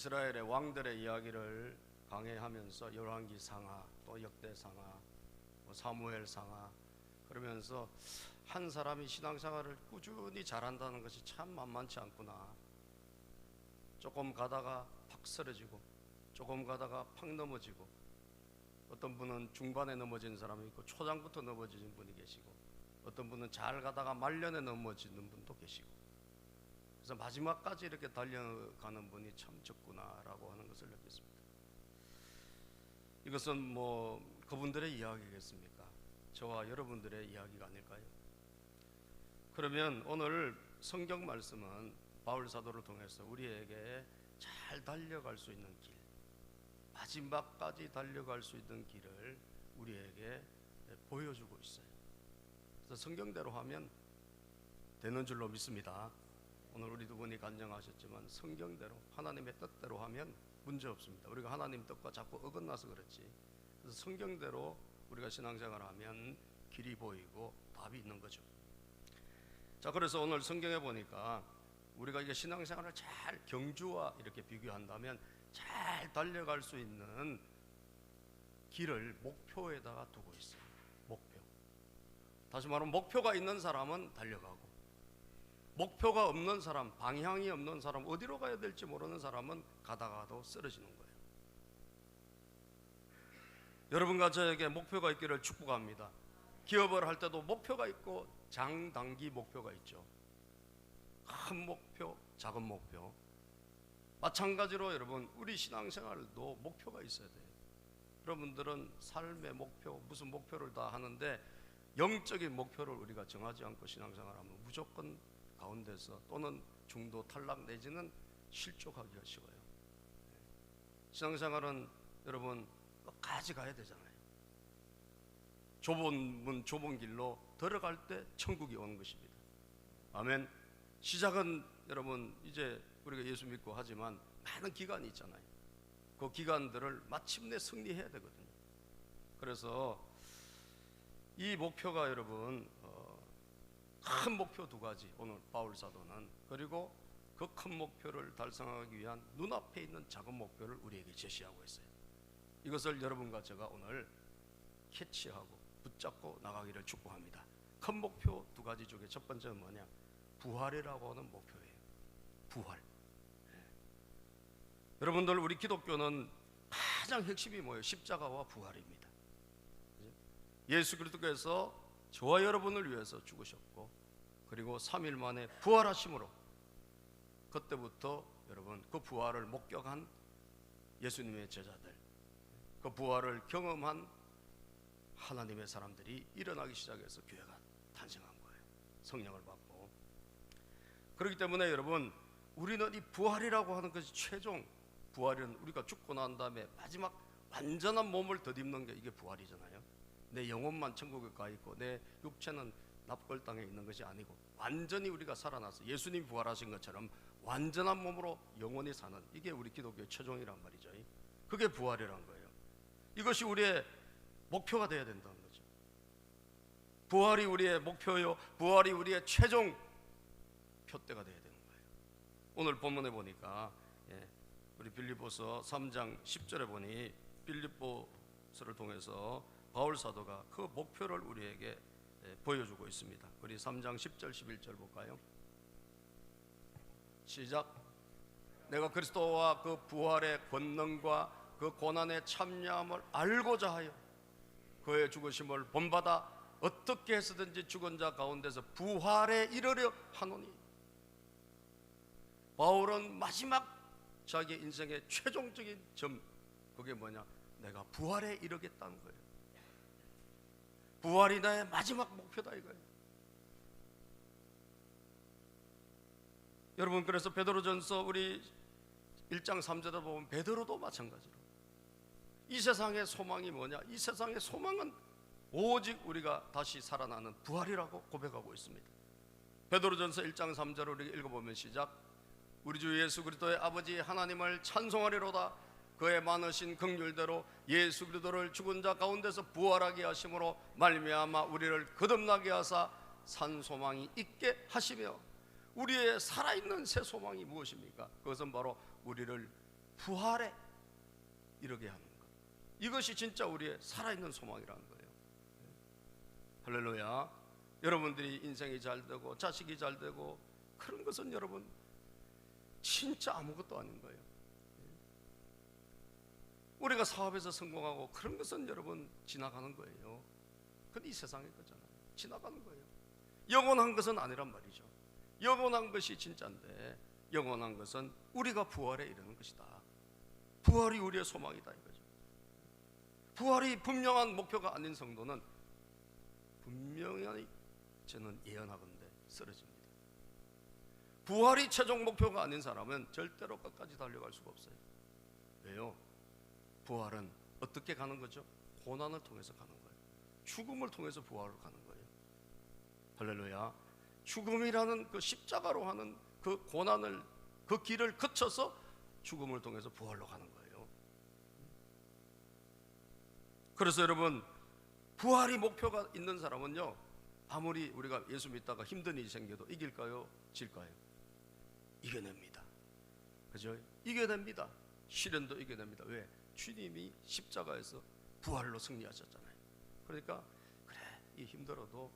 이스라엘의 왕들의 이야기를 강해하면서 열왕기 상하, 또 역대 상하, 사무엘 상하, 그러면서 한 사람이 신앙생활을 꾸준히 잘한다는 것이 참 만만치 않구나. 조금 가다가 팍 쓰러지고, 조금 가다가 팍 넘어지고, 어떤 분은 중반에 넘어지는 사람이 있고 초장부터 넘어지는 분이 계시고, 어떤 분은 잘 가다가 말년에 넘어지는 분도 계시고, 그래서 마지막까지 이렇게 달려가는 분이 참 적구나라고 하는 것을 느꼈습니다. 이것은 뭐 그분들의 이야기겠습니까? 저와 여러분들의 이야기가 아닐까요? 그러면 오늘 성경 말씀은 바울 사도를 통해서 우리에게 잘 달려갈 수 있는 길, 마지막까지 달려갈 수 있는 길을 우리에게 보여주고 있어요. 그래서 성경대로 하면 되는 줄로 믿습니다. 오늘 우리 두 분이 간증하셨지만 성경대로, 하나님의 뜻대로 하면 문제 없습니다. 우리가 하나님 뜻과 자꾸 어긋나서 그렇지, 그래서 성경대로 우리가 신앙생활을 하면 길이 보이고 답이 있는 거죠. 자, 그래서 오늘 성경에 보니까 우리가 이게 신앙생활을 잘 경주와 이렇게 비교한다면 잘 달려갈 수 있는 길을 목표에다가 두고 있어요. 목표. 다시 말하면 목표가 있는 사람은 달려가고, 목표가 없는 사람, 방향이 없는 사람, 어디로 가야 될지 모르는 사람은 가다가도 쓰러지는 거예요. 여러분과 저에게 목표가 있기를 축복합니다. 기업을 할 때도 목표가 있고 장단기 목표가 있죠. 큰 목표, 작은 목표. 마찬가지로 여러분, 우리 신앙생활도 목표가 있어야 돼요. 여러분들은 삶의 목표, 무슨 목표를 다 하는데 영적인 목표를 우리가 정하지 않고 신앙생활하면 무조건 가운데서 또는 중도 탈락 내지는 실족하기가 쉬워요. 신앙생활은 여러분 끝까지 가야 되잖아요. 좁은 문, 좁은 길로 들어갈 때 천국이 오는 것입니다. 아멘. 시작은 여러분 이제 우리가 예수 믿고 하지만 많은 기간이 있잖아요. 그 기간들을 마침내 승리해야 되거든요. 그래서 이 목표가 여러분 큰 목표 두 가지, 오늘 바울 사도는, 그리고 그 큰 목표를 달성하기 위한 눈앞에 있는 작은 목표를 우리에게 제시하고 있어요. 이것을 여러분과 제가 오늘 캐치하고 붙잡고 나가기를 축복합니다. 큰 목표 두 가지 중에 첫 번째는 뭐냐? 부활이라고 하는 목표예요. 부활. 여러분들, 우리 기독교는 가장 핵심이 뭐예요? 십자가와 부활입니다. 예수 그리스도께서 저와 여러분을 위해서 죽으셨고, 그리고 3일 만에 부활하심으로, 그때부터 여러분 그 부활을 목격한 예수님의 제자들, 그 부활을 경험한 하나님의 사람들이 일어나기 시작해서 교회가 탄생한 거예요. 성령을 받고. 그렇기 때문에 여러분, 우리는 이 부활이라고 하는 것이 최종, 부활은 우리가 죽고 난 다음에 마지막 완전한 몸을 덧입는 게 이게 부활이잖아요. 내 영혼만 천국에 가 있고 내 육체는 납골 땅에 있는 것이 아니고 완전히 우리가 살아나서 예수님 부활하신 것처럼 완전한 몸으로 영원히 사는, 이게 우리 기독교의 최종이란 말이죠. 그게 부활이란 거예요. 이것이 우리의 목표가 되어야 된다는 거죠. 부활이 우리의 목표요, 부활이 우리의 최종 표대가 되어야 되는 거예요. 오늘 본문에 보니까 우리 빌립보서 3장 10절에 보니 빌립보서를 통해서 바울 사도가 그 목표를 우리에게 보여주고 있습니다. 우리 3장 10절 11절 볼까요? 시작. 내가 그리스도와 그 부활의 권능과 그 고난의 참여함을 알고자 하여 그의 죽으심을 본받아 어떻게 해서든지 죽은 자 가운데서 부활에 이르려 하노니. 바울은 마지막 자기 인생의 최종적인 점, 그게 뭐냐? 내가 부활에 이르겠다는 거예요. 부활이 나의 마지막 목표다 이거예요. 여러분, 그래서 베드로전서 우리 1장 3절에 보면 베드로도 마찬가지로 이 세상의 소망이 뭐냐? 이 세상의 소망은 오직 우리가 다시 살아나는 부활이라고 고백하고 있습니다. 베드로전서 1장 3절을 우리가 읽어보면 시작. 우리 주 예수 그리스도의 아버지 하나님을 찬송하리로다. 그의 많으신 긍휼대로 예수 그리스도를 죽은 자 가운데서 부활하게 하심으로 말미암아 우리를 거듭나게 하사 산 소망이 있게 하시며. 우리의 살아있는 새 소망이 무엇입니까? 그것은 바로 우리를 부활에 이르게 하는 것, 이것이 진짜 우리의 살아있는 소망이라는 거예요. 할렐루야. 여러분들이 인생이 잘 되고 자식이 잘 되고 그런 것은 여러분 진짜 아무것도 아닌 거예요. 우리가 사업에서 성공하고 그런 것은 여러분 지나가는 거예요. 그건 이 세상의 거잖아요. 지나가는 거예요. 영원한 것은 아니란 말이죠. 영원한 것이 진짜인데, 영원한 것은 우리가 부활에 이르는 것이다. 부활이 우리의 소망이다 이거죠. 부활이 분명한 목표가 아닌 성도는 분명히 저는 예언하건대 쓰러집니다. 부활이 최종 목표가 아닌 사람은 절대로 끝까지 달려갈 수가 없어요. 왜요? 부활은 어떻게 가는 거죠? 고난을 통해서 가는 거예요. 죽음을 통해서 부활을 가는 거예요. 할렐루야. 죽음이라는 그 십자가로 하는 그 고난을, 그 길을 거쳐서 죽음을 통해서 부활로 가는 거예요. 그래서 여러분, 부활이 목표가 있는 사람은요, 아무리 우리가 예수 믿다가 힘든 일이 생겨도 이길까요? 질까요? 이겨냅니다. 그죠? 이겨냅니다. 시련도 이겨냅니다. 왜? 주님이 십자가에서 부활로 승리하셨잖아요. 그러니까 그래, 이 힘들어도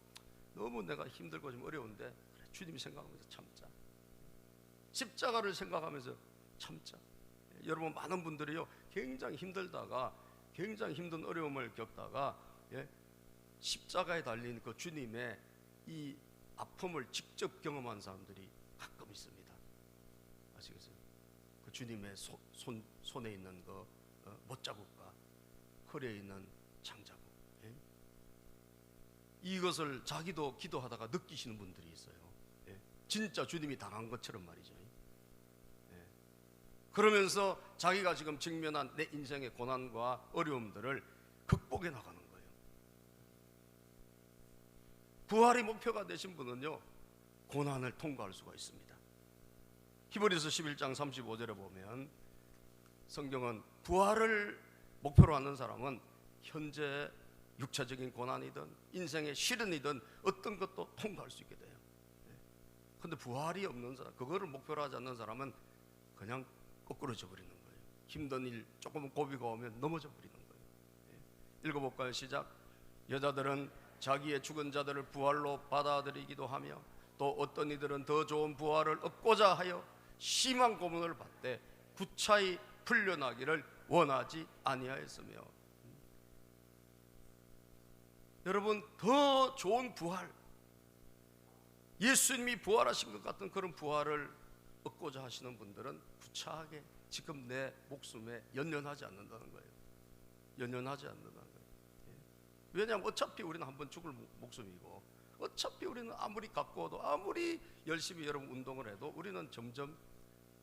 너무 내가 힘들고 좀 어려운데 그래, 주님 생각하면서 참자. 십자가를 생각하면서 참자. 여러분, 많은 분들이요 굉장히 힘들다가, 굉장히 힘든 어려움을 겪다가 십자가에 달린 그 주님의 이 아픔을 직접 경험한 사람들이 가끔 있습니다. 아시겠어요? 그 주님의 손에 있는 그 못자국과 허리에 있는 장자국, 이것을 자기도 기도하다가 느끼시는 분들이 있어요. 진짜 주님이 당한 것처럼 말이죠. 그러면서 자기가 지금 직면한 내 인생의 고난과 어려움들을 극복해 나가는 거예요. 부활이 목표가 되신 분은요, 고난을 통과할 수가 있습니다. 히브리서 11장 35절에 보면 성경은 부활을 목표로 하는 사람은 현재 육체적인 고난이든 인생의 시련이든 어떤 것도 통과할 수 있게 돼요. 그런데 부활이 없는 사람, 그거를 목표로 하지 않는 사람은 그냥 거꾸러져 버리는 거예요. 힘든 일 조금 고비가 오면 넘어져 버리는 거예요. 읽어볼까요? 시작. 여자들은 자기의 죽은 자들을 부활로 받아들이기도 하며 또 어떤 이들은 더 좋은 부활을 얻고자 하여 심한 고문을 받되 구차히 풀려나기를 원하지 아니하였으며. 여러분, 더 좋은 부활, 예수님이 부활하신 것 같은 그런 부활을 얻고자 하시는 분들은 구차하게 지금 내 목숨에 연연하지 않는다는 거예요. 연연하지 않는다는 거예요. 왜냐하면 어차피 우리는 한번 죽을 목숨이고, 어차피 우리는 아무리 가꾸어도, 아무리 열심히 여러분 운동을 해도 우리는 점점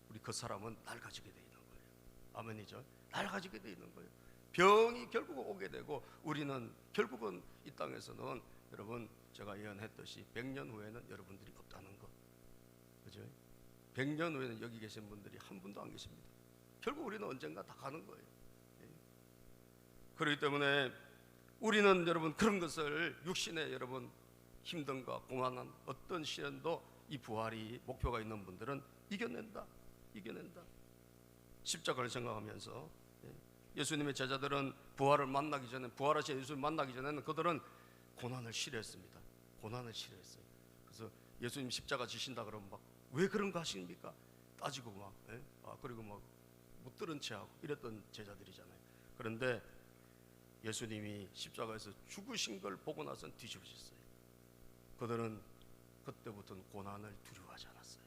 우리 그 사람은 낡아지게 돼 있는 거예요. 아멘이죠. 낡아지게 돼 있는 거예요. 병이 결국 오게 되고, 우리는 결국은 이 땅에서는 여러분, 제가 예언했듯이 100년 후에는 여러분들이 없다는 거, 그죠? 100년 후에는 여기 계신 분들이 한 분도 안 계십니다. 결국 우리는 언젠가 다 가는 거예요. 그렇기 때문에 우리는 여러분 그런 것을, 육신의 여러분 힘든과 고난한 어떤 시련도 이 부활이 목표가 있는 분들은 이겨낸다. 십자가를 생각하면서, 예수님의 제자들은 부활을 만나기 전에, 부활하신 예수님 만나기 전에는 그들은 고난을 싫어했습니다. 고난을 싫어했어요. 그래서 예수님 십자가 지신다 그러면 막 왜 그런 거 하십니까? 따지고 막, 그리고 막 못 들은 체하고 이랬던 제자들이잖아요. 그런데 예수님이 십자가에서 죽으신 걸 보고 나서는 뒤집어졌어요. 그들은 그때부터는 고난을 두려워하지 않았어요.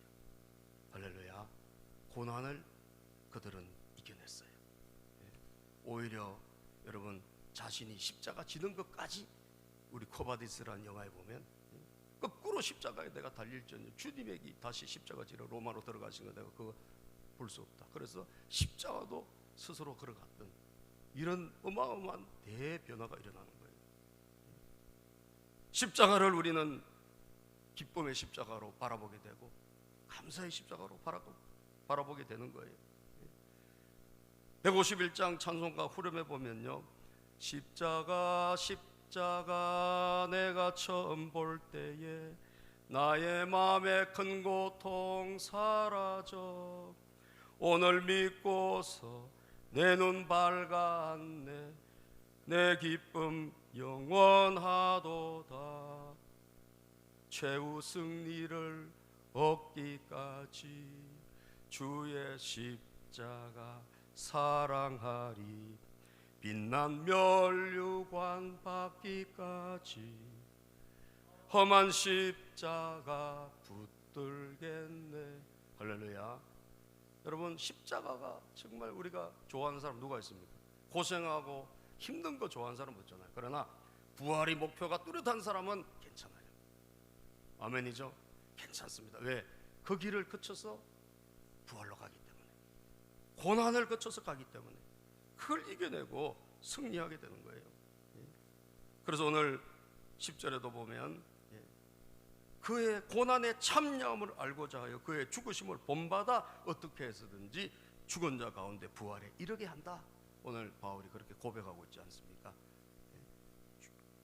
할렐루야. 고난을 그들은 이겨냈어요. 오히려 여러분, 자신이 십자가 지는 것까지, 우리 코바디스라는 영화에 보면 거꾸로 십자가에 내가 달릴지언정 주님에게 다시 십자가 지러 로마로 들어가신 거 내가 그거 볼 수 없다. 그래서 십자가도 스스로 걸어갔던 이런 어마어마한 대변화가 일어나는 거예요. 십자가를 우리는 기쁨의 십자가로 바라보게 되고 감사의 십자가로 바라보게 되는 거예요. 151장 찬송가 후렴에 보면요, 십자가 내가 처음 볼 때에 나의 마음의 큰 고통 사라져 오늘 믿고서 내 눈 밝았네. 내 기쁨 영원하도다. 최후 승리를 얻기까지 주의 십자가 사랑하리. 빛난 면류관 받기까지 험한 십자가 붙들겠네. 할렐루야. 여러분, 십자가가 정말 우리가 좋아하는 사람 누가 있습니까? 고생하고 힘든 거 좋아하는 사람 없잖아요. 그러나 부활이 목표가 뚜렷한 사람은 괜찮아요. 아멘이죠? 괜찮습니다. 왜? 그 길을 거쳐서 부활로 가기 때문에, 고난을 거쳐서 가기 때문에 그걸 이겨내고 승리하게 되는 거예요. 그래서 오늘 10절에도 보면 그의 고난의 참여함을 알고자 하여 그의 죽으심을 본받아 어떻게 해서든지 죽은 자 가운데 부활에 이르게 한다. 오늘 바울이 그렇게 고백하고 있지 않습니까?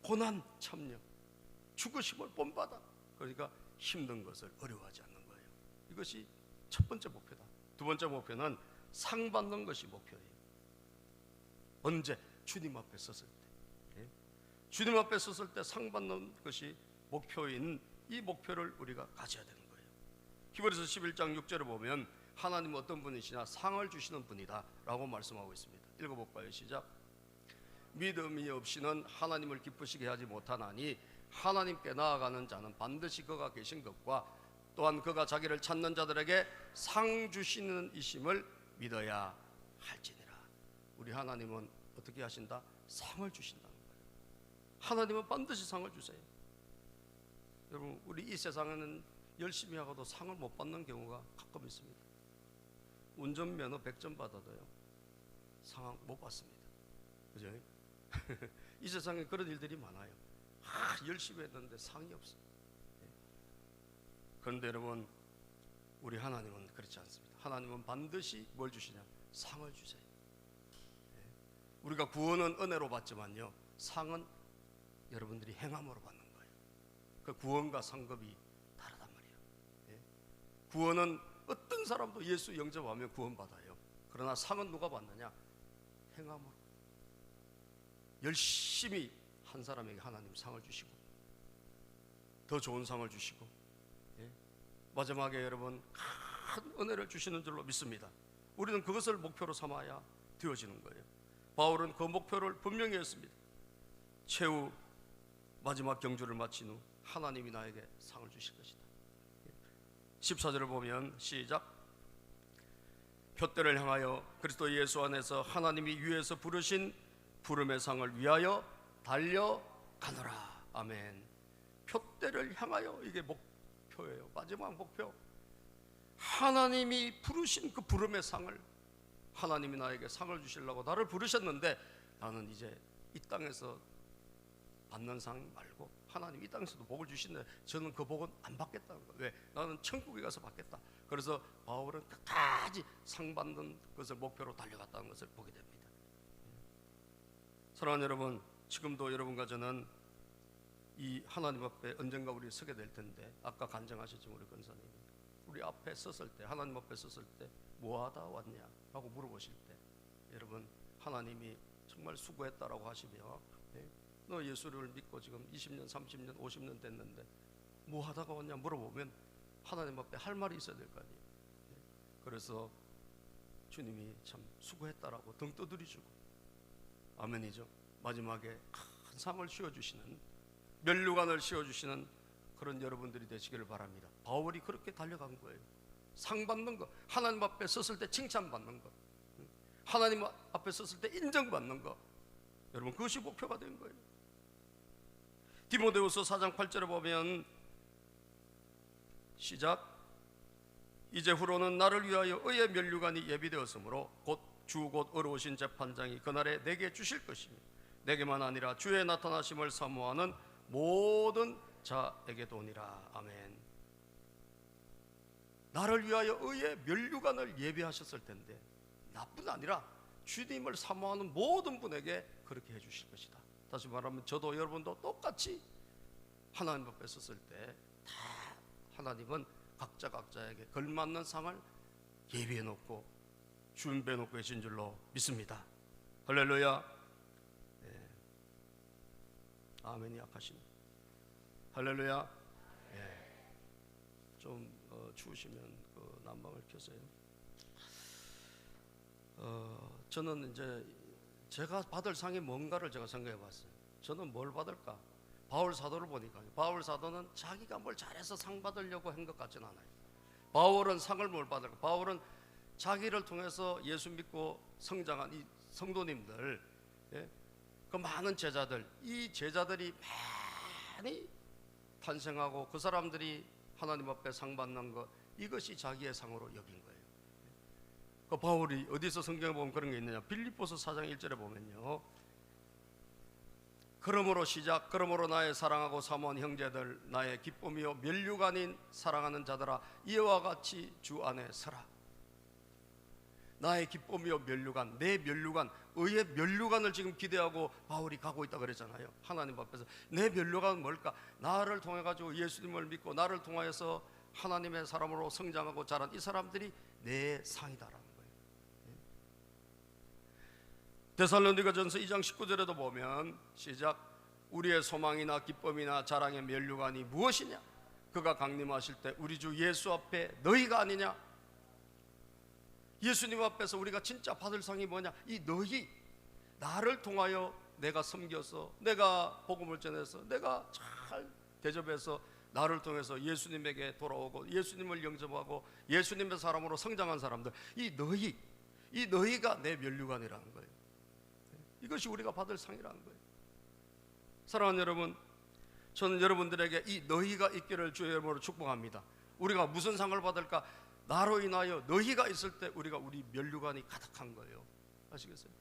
고난 참여, 죽으심을 본받아. 그러니까 힘든 것을 어려워하지 않는 거예요. 이것이 첫 번째 목표다. 두 번째 목표는 상 받는 것이 목표예요. 언제? 주님 앞에 섰을 때. 주님 앞에 섰을 때 상 받는 것이 목표인 이 목표를 우리가 가져야 되는 거예요. 히브리서 11장 6절에 보면 하나님은 어떤 분이시냐? 상을 주시는 분이다 라고 말씀하고 있습니다. 읽어볼까요? 시작. 믿음이 없이는 하나님을 기쁘시게 하지 못하나니 하나님께 나아가는 자는 반드시 그가 계신 것과 또한 그가 자기를 찾는 자들에게 상 주시는 이심을 믿어야 할지니라. 우리 하나님은 어떻게 하신다? 상을 주신다는 거예요. 하나님은 반드시 상을 주세요. 여러분, 우리 이 세상에는 열심히 하고도 상을 못 받는 경우가 가끔 있습니다. 운전면허 100점 받아도요 상 못 받습니다. 그죠? 이 세상에 그런 일들이 많아요. 열심히 했는데 상이 없어요. 그런데 여러분, 우리 하나님은 그렇지 않습니다. 하나님은 반드시 뭘 주시냐? 상을 주세요. 우리가 구원은 은혜로 받지만요, 상은 여러분들이 행함으로 받는 거예요. 그 구원과 상급이 다르단 말이에요. 구원은 어떤 사람도 예수 영접하면 구원받아요. 그러나 상은 누가 받느냐? 행함으로. 열심히 한 사람에게 하나님 상을 주시고 더 좋은 상을 주시고 마지막에 여러분 큰 은혜를 주시는 줄로 믿습니다. 우리는 그것을 목표로 삼아야 되어지는 거예요. 바울은 그 목표를 분명히 했습니다. 최후 마지막 경주를 마친 후 하나님이 나에게 상을 주실 것이다. 14절을 보면 시작. 표대를 향하여 그리스도 예수 안에서 하나님이 위에서 부르신 부름의 상을 위하여 달려가노라. 아멘. 표대를 향하여, 이게 목표예요. 마지막 목표. 하나님이 부르신 그 부름의 상을, 하나님이 나에게 상을 주시려고 나를 부르셨는데 나는 이제 이 땅에서 받는 상 말고 하나님 이 땅에서도 복을 주시는데 저는 그 복은 안 받겠다는 거예요. 왜? 나는 천국에 가서 받겠다. 그래서 바울은 끝까지 상 받는 것을 목표로 달려갔다는 것을 보게 됩니다. 사랑하는 여러분, 지금도 여러분과 저는 이 하나님 앞에 언젠가 우리 서게 될 텐데, 아까 간증하셨지만 우리 권사님이 우리 앞에 섰을 때, 하나님 앞에 섰을 때 뭐하다 왔냐 라고 물어보실 때, 여러분, 하나님이 정말 수고했다라고 하시며 너 예수를 믿고 지금 20년, 30년, 50년 됐는데 뭐 하다가 왔냐 물어보면 하나님 앞에 할 말이 있어야 될 거 아니에요. 그래서 주님이 참 수고했다라고 등 떠들이주고, 아멘이죠. 마지막에 큰 상을 씌워주시는, 면류관을 씌워주시는 그런 여러분들이 되시기를 바랍니다. 바울이 그렇게 달려간 거예요. 상 받는 거, 하나님 앞에 섰을 때 칭찬받는 거, 하나님 앞에 섰을 때 인정받는 거, 여러분 그것이 목표가 된 거예요. 디모데후서 4장 8절에 보면 시작. 이제 후로는 나를 위하여 의의 면류관이 예비되었으므로 곧 어려우신 재판장이 그날에 내게 주실 것이며 내게만 아니라 주의 나타나심을 사모하는 모든 자에게도니라. 아멘. 나를 위하여 의의 면류관을 예비하셨을 텐데 나뿐 아니라 주님을 사모하는 모든 분에게 그렇게 해주실 것이다. 다시 말하면 저도 여러분도 똑같이 하나님 앞에 섰을 때 다 하나님은 각자에게 걸맞는 상을 예비해 놓고 준비해놓고 계신 줄로 믿습니다. 할렐루야. 예. 아멘이 약하십니다. 할렐루야. 예. 좀 추우시면 그 난방을 켜세요. 저는 이제 제가 받을 상이 뭔가를 제가 생각해 봤어요. 저는 뭘 받을까? 바울 사도를 보니까 바울 사도는 자기가 뭘 잘해서 상 받으려고 한 것 같지는 않아요. 바울은 상을 뭘 받을까? 바울은 자기를 통해서 예수 믿고 성장한 이 성도님들, 예? 그 많은 제자들, 이 제자들이 많이 탄생하고 그 사람들이 하나님 앞에 상 받는 것, 이것이 자기의 상으로 여긴 거예요. 그 바울이 어디서 성경에 보면 그런 게 있느냐? 빌립보서 4장 1절에 보면요, 그러므로 나의 사랑하고 사모한 형제들, 나의 기쁨이요 면류관 아닌 사랑하는 자들아, 이와 같이 주 안에 서라. 나의 기쁨이요 면류관, 내 면류관, 의의 면류관을 지금 기대하고 바울이 가고 있다 그랬잖아요. 하나님 앞에서 내 면류관은 뭘까? 나를 통해 가지고 예수님을 믿고 나를 통하여서 하나님의 사람으로 성장하고 자란 이 사람들이 내 상이다라는 거예요. 데살로니가전서 2장 19절에도 보면 시작, 우리의 소망이나 기쁨이나 자랑의 면류관이 무엇이냐? 그가 강림하실 때 우리 주 예수 앞에 너희가 아니냐? 예수님 앞에서 우리가 진짜 받을 상이 뭐냐? 이 너희, 나를 통하여 내가 섬겨서, 내가 복음을 전해서, 내가 잘 대접해서 나를 통해서 예수님에게 돌아오고 예수님을 영접하고 예수님의 사람으로 성장한 사람들, 이 너희가 내 면류관이라는 거예요. 이것이 우리가 받을 상이라는 거예요. 사랑하는 여러분, 저는 여러분들에게 이 너희가 있기를 주의 이름으로 축복합니다. 우리가 무슨 상을 받을까? 나로 인하여 너희가 있을 때 우리가 우리 면류관이 가득한 거예요. 아시겠어요?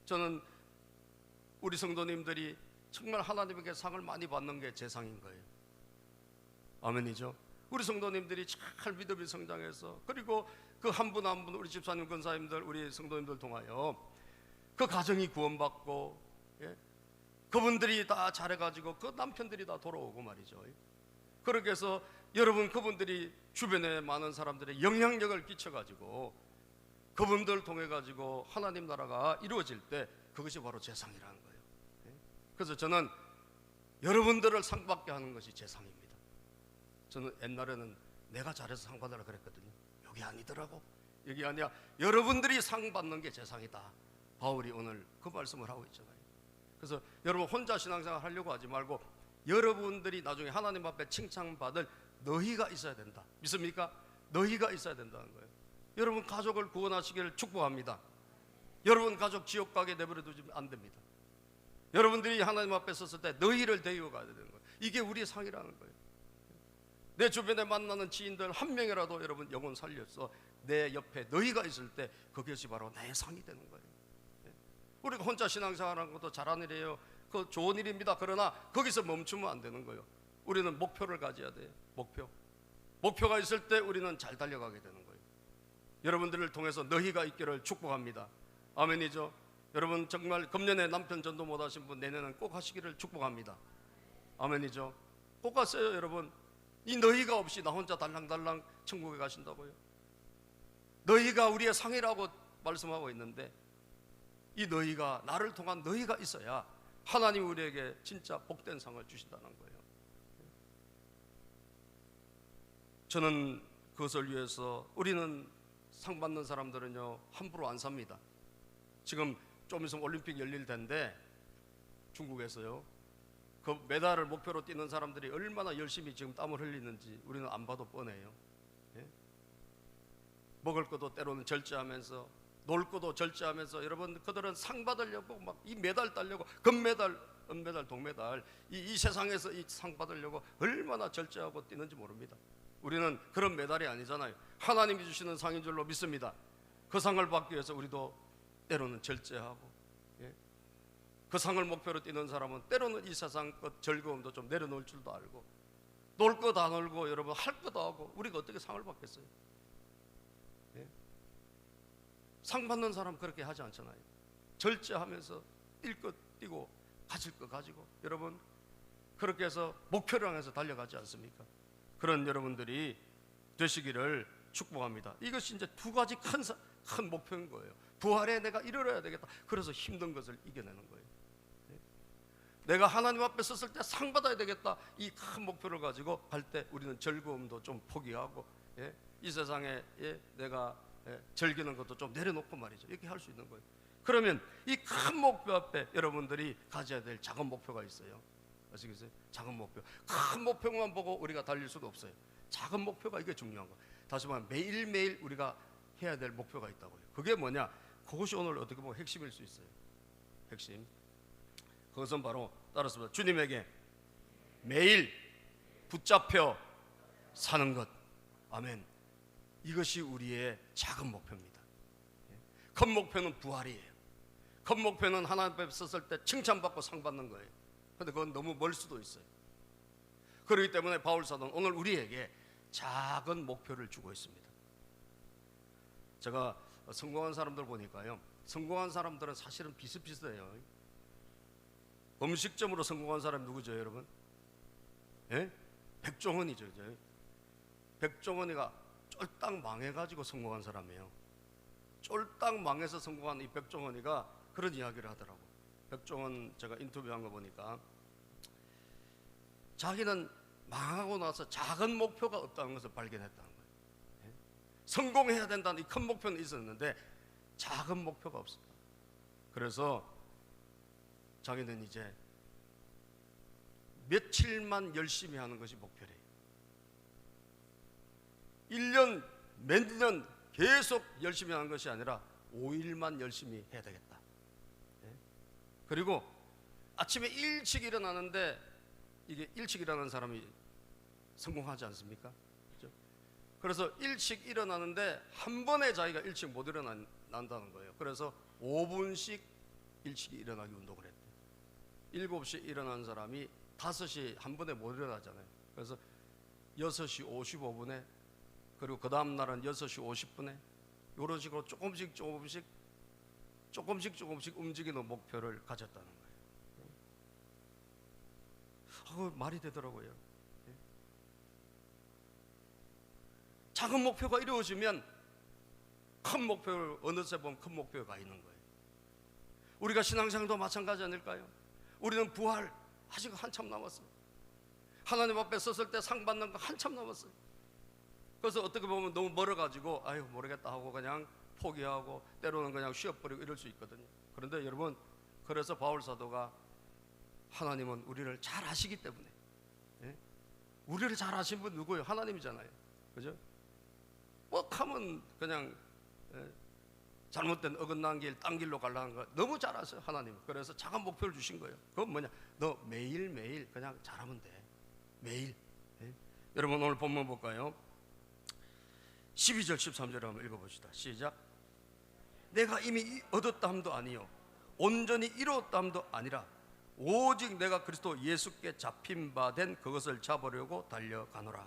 저는 우리 성도님들이 정말 하나님에게 상을 많이 받는 게 제 상인 거예요. 아멘이죠? 우리 성도님들이 잘 믿음이 성장해서, 그리고 그 한 분 한 분 우리 집사님, 권사님들, 우리 성도님들 통하여 그 가정이 구원받고, 예? 그분들이 다 잘해가지고 그 남편들이 다 돌아오고 말이죠. 그렇게 해서 여러분, 그분들이 주변에 많은 사람들의 영향력을 끼쳐가지고 그분들 통해 가지고 하나님 나라가 이루어질 때 그것이 바로 제 상이라는 거예요. 그래서 저는 여러분들을 상 받게 하는 것이 제 상입니다. 저는 옛날에는 내가 잘해서 상 받으라 그랬거든요. 여기 아니더라고. 여기 아니야. 여러분들이 상 받는 게 제 상이다. 바울이 오늘 그 말씀을 하고 있잖아요. 그래서 여러분 혼자 신앙생활 하려고 하지 말고 여러분들이 나중에 하나님 앞에 칭찬받을 너희가 있어야 된다. 믿습니까? 너희가 있어야 된다는 거예요. 여러분 가족을 구원하시기를 축복합니다. 여러분 가족 지옥 가게 내버려 두시면 안 됩니다. 여러분들이 하나님 앞에 섰을 때 너희를 데리고 가야 되는 거예요. 이게 우리의 상이라는 거예요. 내 주변에 만나는 지인들 한 명이라도 여러분 영혼 살려서 내 옆에 너희가 있을 때 그것이 바로 내 상이 되는 거예요. 우리가 혼자 신앙생활하는 것도 잘하는 일이에요. 그 좋은 일입니다. 그러나 거기서 멈추면 안 되는 거예요. 우리는 목표를 가져야 돼요. 목표가 있을 때 우리는 잘 달려가게 되는 거예요. 여러분들을 통해서 너희가 있기를 축복합니다. 아멘이죠? 여러분 정말 금년에 남편 전도 못 하신 분 내년에는 꼭 하시기를 축복합니다. 아멘이죠? 꼭 가세요. 여러분, 이 너희가 없이 나 혼자 달랑달랑 천국에 가신다고요? 너희가 우리의 상이라고 말씀하고 있는데 이 너희가, 나를 통한 너희가 있어야 하나님 우리에게 진짜 복된 상을 주신다는 거예요. 저는 그것을 위해서, 우리는 상 받는 사람들은요 함부로 안 삽니다. 지금 좀 있으면 올림픽 열릴 텐데 중국에서요, 그 메달을 목표로 뛰는 사람들이 얼마나 열심히 지금 땀을 흘리는지 우리는 안 봐도 뻔해요. 예? 먹을 것도 때로는 절제하면서, 놀 것도 절제하면서, 여러분 그들은 상 받으려고 막 이 메달 따려고, 금메달, 은메달, 동메달, 이 세상에서 이 상 받으려고 얼마나 절제하고 뛰는지 모릅니다. 우리는 그런 메달이 아니잖아요. 하나님이 주시는 상인 줄로 믿습니다. 그 상을 받기 위해서 우리도 때로는 절제하고, 예? 그 상을 목표로 뛰는 사람은 때로는 이 세상 것 즐거움도 좀 내려놓을 줄도 알고, 놀 거 다 놀고, 여러분 할 것도 하고, 우리가 어떻게 상을 받겠어요? 예? 상 받는 사람 그렇게 하지 않잖아요. 절제하면서 뛸 것 뛰고 가질 것 가지고, 여러분 그렇게 해서 목표를 향해서 달려가지 않습니까? 그런 여러분들이 되시기를 축복합니다. 이것이 이제 두 가지 큰 큰 목표인 거예요. 부활에 내가 이르러야 되겠다. 그래서 힘든 것을 이겨내는 거예요. 내가 하나님 앞에 섰을 때 상 받아야 되겠다. 이 큰 목표를 가지고 갈 때 우리는 즐거움도 좀 포기하고, 이 세상에 내가 즐기는 것도 좀 내려놓고 말이죠. 이렇게 할 수 있는 거예요. 그러면 이 큰 목표 앞에 여러분들이 가져야 될 작은 목표가 있어요. 아시겠어요? 작은 목표. 큰 목표만 보고 우리가 달릴 수도 없어요. 작은 목표가 이게 중요한 거예요. 다시 말하면 매일매일 우리가 해야 될 목표가 있다고요. 그게 뭐냐? 그것이 오늘 어떻게 보면 핵심일 수 있어요. 핵심. 그것은 바로 따라서 주님에게 매일 붙잡혀 사는 것. 아멘. 이것이 우리의 작은 목표입니다. 큰 목표는 부활이에요. 큰 목표는 하나님 앞에 섰을 때 칭찬받고 상 받는 거예요. 그런데 그건 너무 멀 수도 있어요. 그렇기 때문에 바울 사도는 오늘 우리에게 작은 목표를 주고 있습니다. 제가 성공한 사람들 보니까요, 성공한 사람들은 사실은 비슷비슷해요. 음식점으로 성공한 사람 누구죠, 여러분? 백종원이죠. 백종원이가 쫄딱 망해가지고 성공한 사람이에요. 쫄딱 망해서 성공한 이 백종원이가 그런 이야기를 하더라고. 백종원 제가 인터뷰한 거 보니까 자기는 망하고 나서 작은 목표가 없다는 것을 발견했다는 거예요. 성공해야 된다는 이 큰 목표는 있었는데 작은 목표가 없었다. 그래서 자기는 이제 며칠만 열심히 하는 것이 목표래요. 1년, 몇 년 계속 열심히 하는 것이 아니라 5일만 열심히 해야 되겠다. 그리고 아침에 일찍 일어나는데, 이게 일찍 일어나는 사람이 성공하지 않습니까? 그렇죠? 그래서 일찍 일어나는데 한 번에 자기가 일찍 못 일어난다는 거예요. 그래서 5분씩 일찍 일어나기 운동을 했대요. 7시에 일어나는 사람이 5시에 한 번에 못 일어나잖아요. 그래서 6시 55분에, 그리고 그 다음 날은 6시 50분에, 이런 식으로 조금씩 움직이는 목표를 가졌다는 거예요. 말이 되더라고요. 작은 목표가 이루어지면 큰 목표를 어느새 보면 큰 목표가 있는 거예요. 우리가 신앙생활도 마찬가지 아닐까요? 우리는 부활 아직 한참 남았어요. 하나님 앞에 섰을 때 상 받는 거 한참 남았어요. 그래서 어떻게 보면 너무 멀어가지고 아유 모르겠다 하고 그냥 포기하고 때로는 그냥 쉬어버리고 이럴 수 있거든요. 그런데 여러분, 그래서 바울 사도가 하나님은 우리를 잘 아시기 때문에, 우리를 잘 아신 분 누구예요? 하나님이잖아요. 그죠? 뭐 하면 그냥 잘못된 어긋난 길, 딴 길로 가려는 거 너무 잘 아세요, 하나님. 그래서 작은 목표를 주신 거예요. 그건 뭐냐? 너 매일매일 그냥 잘하면 돼. 매일. 여러분 오늘 본문 볼까요? 12절 13절 한번 읽어봅시다. 시작. 내가 이미 얻었다함도 아니요 온전히 이루었다함도 아니라 오직 내가 그리스도 예수께 잡힌 바 된 그것을 잡으려고 달려가노라.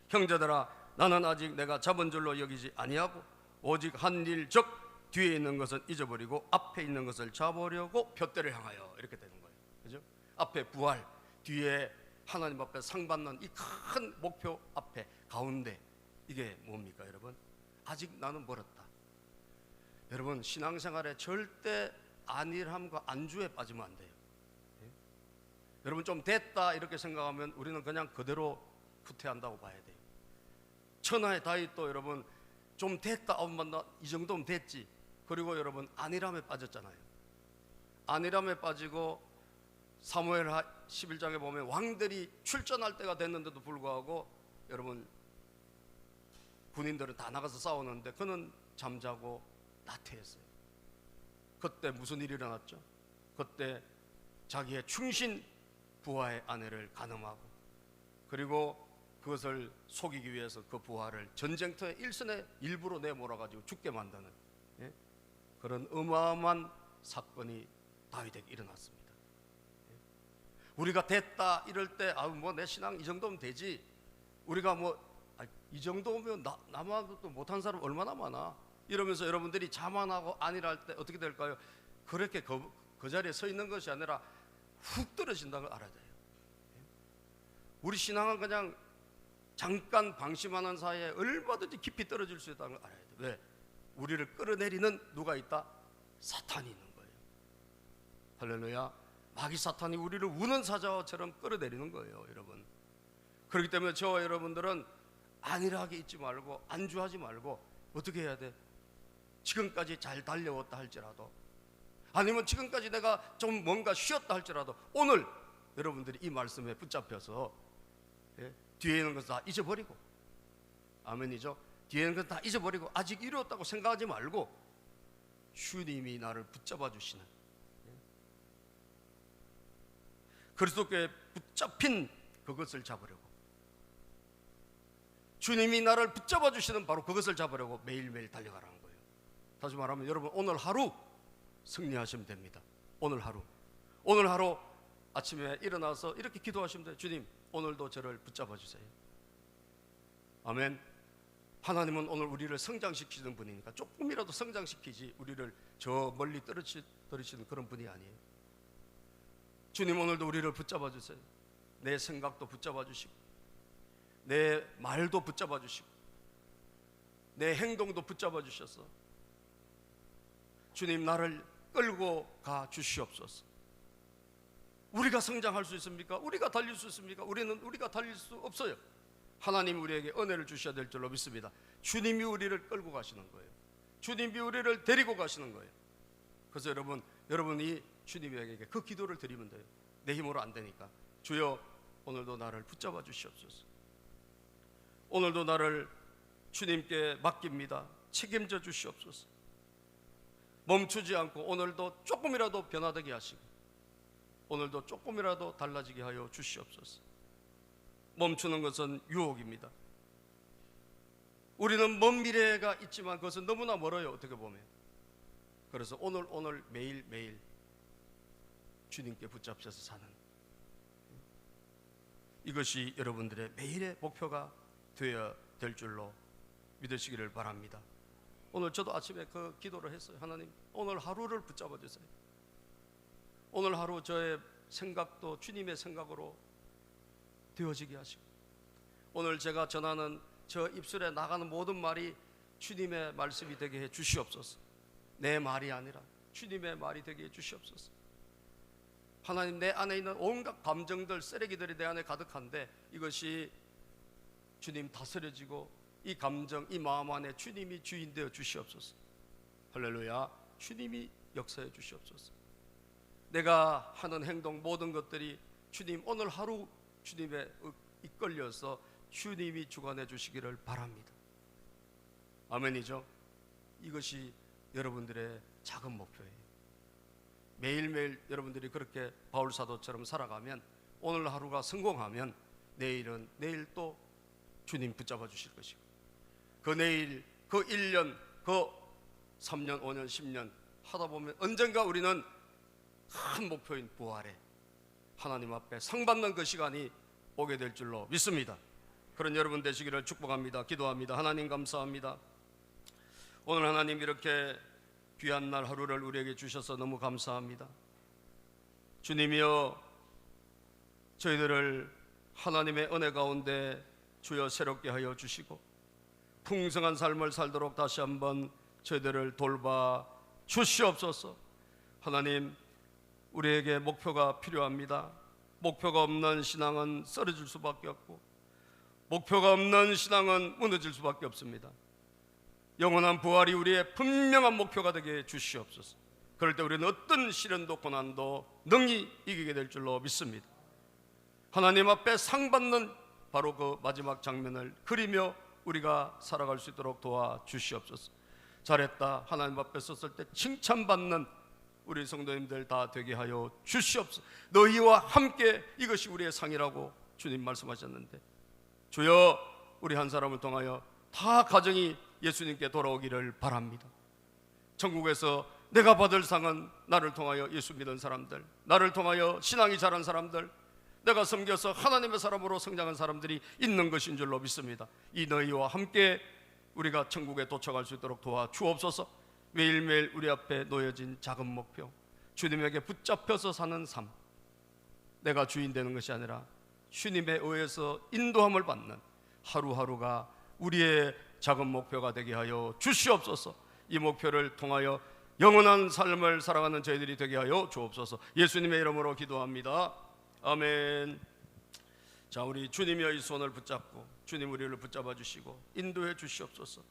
형제들아, 나는 아직 내가 잡은 줄로 여기지 아니하고 오직 한 일 즉 뒤에 있는 것은 잊어버리고 앞에 있는 것을 잡으려고 푯대를 향하여, 이렇게 되는 거예요. 그죠? 앞에 부활, 뒤에 하나님 앞에 상 받는 이 큰 목표 앞에 가운데 이게 뭡니까 여러분? 아직 나는 멀었다. 여러분, 신앙생활에 절대 안일함과 안주에 빠지면 안 돼요. 여러분 좀 됐다 이렇게 생각하면 우리는 그냥 그대로 후퇴한다고 봐야 돼요. 천하의 다윗도 여러분 좀 됐다, 이 정도면 됐지. 그리고 여러분 안일함에 빠졌잖아요. 안일함에 빠지고 사무엘 11장에 보면 왕들이 출전할 때가 됐는데도 불구하고 여러분 군인들은 다 나가서 싸우는데 그는 잠자고 나태했어요. 그때 무슨 일이 일어났죠? 그때 자기의 충신 부하의 아내를 간음하고, 그리고 그것을 속이기 위해서 그 부하를 전쟁터에 일선에 일부러 내몰아가지고 죽게 만드는 그런 어마어마한 사건이 다윗에게 일어났습니다. 우리가 됐다 이럴 때 뭐 내 신앙 이 정도면 되지, 우리가 뭐 이 정도면 남아도 못한 사람 얼마나 많아, 이러면서 여러분들이 자만하고 안일할 때 어떻게 될까요? 그렇게 그 자리에 서 있는 것이 아니라 훅 떨어진다는 걸 알아야 돼요. 우리 신앙은 그냥 잠깐 방심하는 사이에 얼마든지 깊이 떨어질 수 있다는 걸 알아야 돼요. 왜? 우리를 끌어내리는 누가 있다? 사탄이 있는 거예요. 할렐루야. 마귀 사탄이 우리를 우는 사자처럼 끌어내리는 거예요, 여러분. 그렇기 때문에 저와 여러분들은 안일하게 있지 말고 안주하지 말고 어떻게 해야 돼? 지금까지 잘 달려왔다 할지라도, 아니면 지금까지 내가 좀 뭔가 쉬었다 할지라도, 오늘 여러분들이 이 말씀에 붙잡혀서 뒤에 있는 것을 다 잊어버리고, 아멘이죠? 뒤에 있는 것을 다 잊어버리고 아직 이루었다고 생각하지 말고 주님이 나를 붙잡아 주시는, 그리스도께 붙잡힌 그것을 잡으려고, 주님이 나를 붙잡아 주시는 바로 그것을 잡으려고 매일매일 달려가라는 거예요. 다시 말하면 여러분, 오늘 하루 승리하시면 됩니다. 오늘 하루 아침에 일어나서 이렇게 기도하시면 돼요. 주님, 오늘도 저를 붙잡아 주세요. 아멘. 하나님은 오늘 우리를 성장시키는 분이니까 조금이라도 성장시키지 우리를 저 멀리 떨어뜨리시는 그런 분이 아니에요. 주님, 오늘도 우리를 붙잡아 주세요. 내 생각도 붙잡아 주시고, 내 말도 붙잡아 주시고, 내 행동도 붙잡아 주셔서 주님, 나를 끌고 가 주시옵소서. 우리가 성장할 수 있습니까? 우리가 달릴 수 있습니까? 우리가 달릴 수 없어요. 하나님 우리에게 은혜를 주셔야 될 줄로 믿습니다. 주님이 우리를 끌고 가시는 거예요. 주님이 우리를 데리고 가시는 거예요. 그래서 여러분이 주님에게 그 기도를 드리면 돼요. 내 힘으로 안 되니까. 주여, 오늘도 나를 붙잡아 주시옵소서. 오늘도 나를 주님께 맡깁니다. 책임져 주시옵소서. 멈추지 않고 오늘도 조금이라도 변화되게 하시고, 오늘도 조금이라도 달라지게 하여 주시옵소서. 멈추는 것은 유혹입니다. 우리는 먼 미래가 있지만 그것은 너무나 멀어요, 어떻게 보면. 그래서 오늘 매일매일 주님께 붙잡혀서 사는, 이것이 여러분들의 매일의 목표가 되어야 될 줄로 믿으시기를 바랍니다. 오늘 저도 아침에 그 기도를 했어요. 하나님, 오늘 하루를 붙잡아 주세요. 오늘 하루 저의 생각도 주님의 생각으로 되어지게 하시고, 오늘 제가 전하는 저 입술에 나가는 모든 말이 주님의 말씀이 되게 해 주시옵소서. 내 말이 아니라 주님의 말이 되게 해 주시옵소서. 하나님, 내 안에 있는 온갖 감정들, 쓰레기들이 내 안에 가득한데 이것이 주님 다스려지고, 이 감정, 이 마음 안에 주님이 주인 되어 주시옵소서. 할렐루야. 주님이 역사해 주시옵소서. 내가 하는 행동 모든 것들이 주님, 오늘 하루 주님의 이끌려서 주님이 주관해 주시기를 바랍니다. 아멘이죠? 이것이 여러분들의 작은 목표예요. 매일매일 여러분들이 그렇게 바울 사도처럼 살아가면, 오늘 하루가 성공하면 내일 또 주님 붙잡아 주실 것이고, 그 내일, 그 1년, 그 3년, 5년, 10년 하다 보면 언젠가 우리는 큰 목표인 부활에 하나님 앞에 상 받는 그 시간이 오게 될 줄로 믿습니다. 그런 여러분 되시기를 축복합니다. 기도합니다. 하나님 감사합니다. 오늘 하나님 이렇게 귀한 날 하루를 우리에게 주셔서 너무 감사합니다. 주님이여, 저희들을 하나님의 은혜 가운데 주여 새롭게 하여 주시고 풍성한 삶을 살도록 다시 한번 저희들을 돌봐 주시옵소서. 하나님, 우리에게 목표가 필요합니다. 목표가 없는 신앙은 쓰러질 수밖에 없고, 목표가 없는 신앙은 무너질 수밖에 없습니다. 영원한 부활이 우리의 분명한 목표가 되게 주시옵소서. 그럴 때 우리는 어떤 시련도 고난도 능히 이기게 될 줄로 믿습니다. 하나님 앞에 상 받는 바로 그 마지막 장면을 그리며 우리가 살아갈 수 있도록 도와주시옵소서. 잘했다, 하나님 앞에 섰을 때 칭찬받는 우리 성도님들 다 되게 하여 주시옵소서. 너희와 함께 이것이 우리의 상이라고 주님 말씀하셨는데, 주여, 우리 한 사람을 통하여 다 가정이 예수님께 돌아오기를 바랍니다. 천국에서 내가 받을 상은 나를 통하여 예수 믿은 사람들, 나를 통하여 신앙이 자란 사람들, 내가 섬겨서 하나님의 사람으로 성장한 사람들이 있는 것인 줄로 믿습니다. 이 너희와 함께 우리가 천국에 도착할 수 있도록 도와주옵소서. 매일매일 우리 앞에 놓여진 작은 목표, 주님에게 붙잡혀서 사는 삶, 내가 주인 되는 것이 아니라 주님에 의해서 인도함을 받는 하루하루가 우리의 작은 목표가 되게 하여 주시옵소서. 이 목표를 통하여 영원한 삶을 살아가는 저희들이 되게 하여 주옵소서. 예수님의 이름으로 기도합니다. 아멘. 자, 우리 주님의 이 손을 붙잡고 주님 우리를 붙잡아 주시고 인도해 주시옵소서.